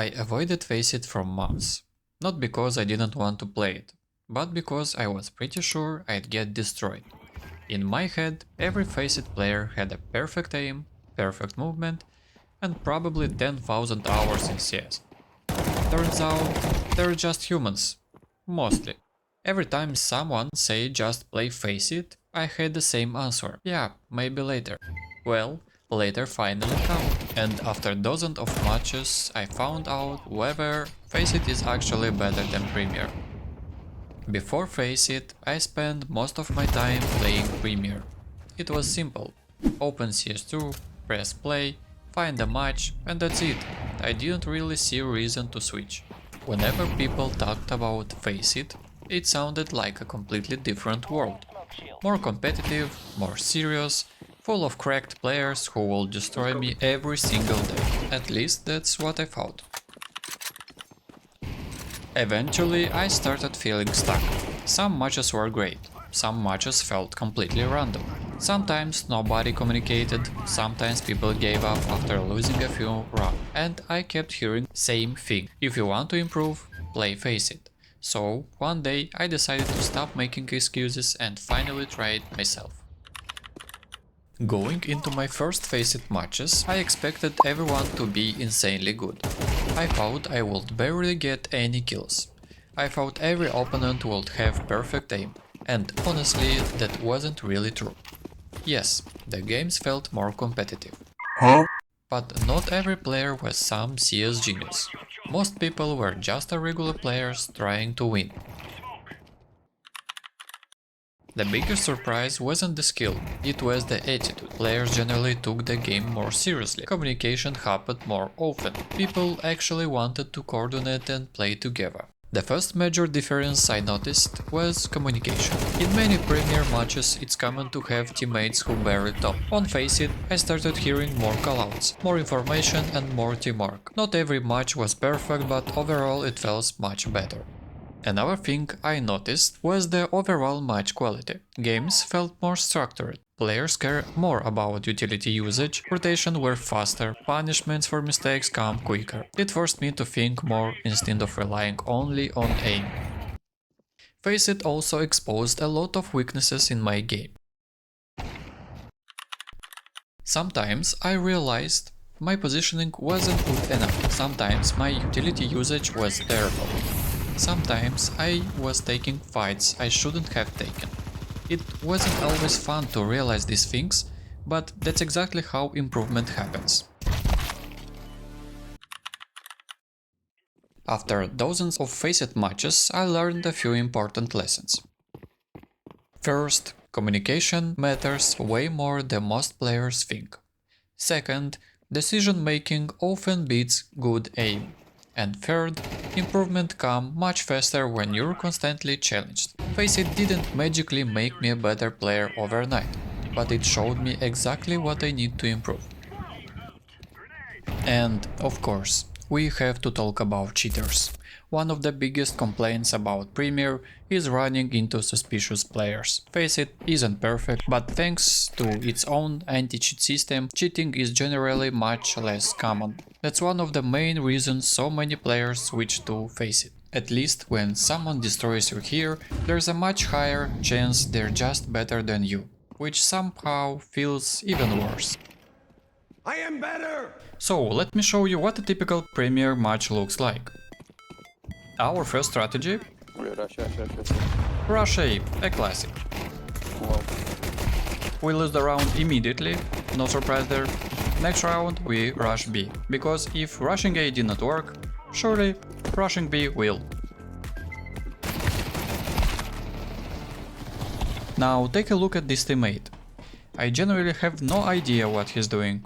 I avoided FACEIT for months. Not because I didn't want to play it, but because I was pretty sure I'd get destroyed. In my head, every FACEIT player had a perfect aim, perfect movement, and probably 10,000 hours in CS. Turns out, they're just humans. Mostly. Every time someone say just play FACEIT, I had the same answer. Yeah, maybe later. Well, later finally come. And after dozens of matches, I found out whether FACEIT is actually better than Premier. Before FACEIT, I spent most of my time playing Premier. It was simple. Open CS2, press play, find a match, and that's it. I didn't really see a reason to switch. Whenever people talked about FACEIT, it sounded like a completely different world. More competitive, more serious, full of cracked players who will destroy me every single day. At least that's what I thought. Eventually I started feeling stuck. Some matches were great, some matches felt completely random. Sometimes nobody communicated, sometimes people gave up after losing a few rounds, and I kept hearing same thing: if you want to improve, play FACEIT. So one day I decided to stop making excuses and finally try it myself. Going into my first FACEIT matches, I expected everyone to be insanely good. I thought I would barely get any kills. I thought every opponent would have perfect aim, and honestly that wasn't really true. Yes, the games felt more competitive. But not every player was some CS genius. Most people were just regular players trying to win. The biggest surprise wasn't the skill, it was the attitude. Players generally took the game more seriously, communication happened more often, people actually wanted to coordinate and play together. The first major difference I noticed was communication. In many Premier matches it's common to have teammates who barely talk. On FACEIT I started hearing more callouts, more information and more teamwork. Not every match was perfect, but overall it felt much better. Another thing I noticed was the overall match quality. Games felt more structured. Players care more about utility usage, rotation were faster, punishments for mistakes come quicker. It forced me to think more instead of relying only on aim. FACEIT also exposed a lot of weaknesses in my game. Sometimes I realized my positioning wasn't good enough, sometimes my utility usage was terrible. Sometimes I was taking fights I shouldn't have taken. It wasn't always fun to realize these things, but that's exactly how improvement happens. After dozens of FACEIT matches, I learned a few important lessons. First, communication matters way more than most players think. Second, decision making often beats good aim. And third, improvement comes much faster when you're constantly challenged. FACEIT didn't magically make me a better player overnight, but it showed me exactly what I need to improve. And, of course, we have to talk about cheaters. One of the biggest complaints about Premier is running into suspicious players. FACEIT isn't perfect, but thanks to its own anti-cheat system, cheating is generally much less common. That's one of the main reasons so many players switch to FACEIT. At least when someone destroys you here, there's a much higher chance they're just better than you, which somehow feels even worse. I am better! So let me show you what a typical Premier match looks like. Our first strategy? Rush A, a classic. We lose the round immediately, no surprise there. Next round we rush B, because if rushing A did not work, surely rushing B will. Now take a look at this teammate. I genuinely have no idea what he's doing.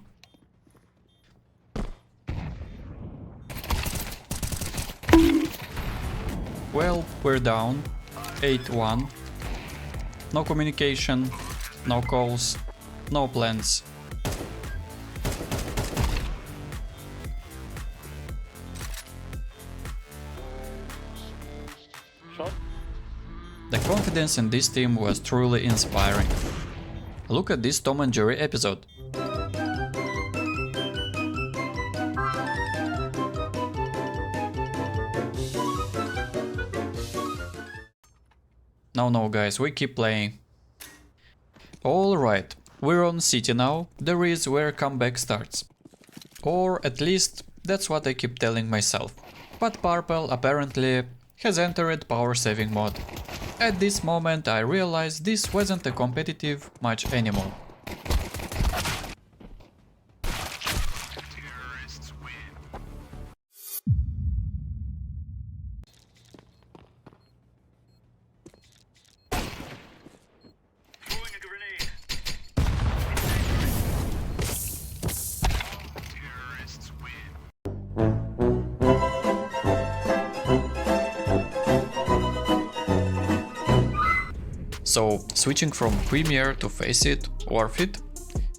Well, we're down, 8-1, no communication, no calls, no plans. The confidence in this team was truly inspiring. Look at this Tom and Jerry episode. Shot. No guys, we keep playing. Alright, we're on city now, there is where comeback starts. Or at least that's what I keep telling myself. But purple apparently has entered power saving mode. At this moment I realized this wasn't a competitive match anymore. So, switching from Premier to FACEIT, worth it?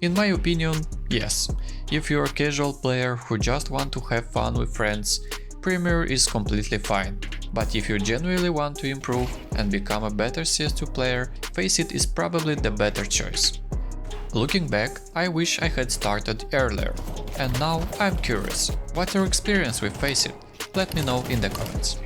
In my opinion, yes. If you're a casual player who just want to have fun with friends, Premier is completely fine. But if you genuinely want to improve and become a better CS2 player, FACEIT is probably the better choice. Looking back, I wish I had started earlier. And now I'm curious, what's your experience with FACEIT? Let me know in the comments.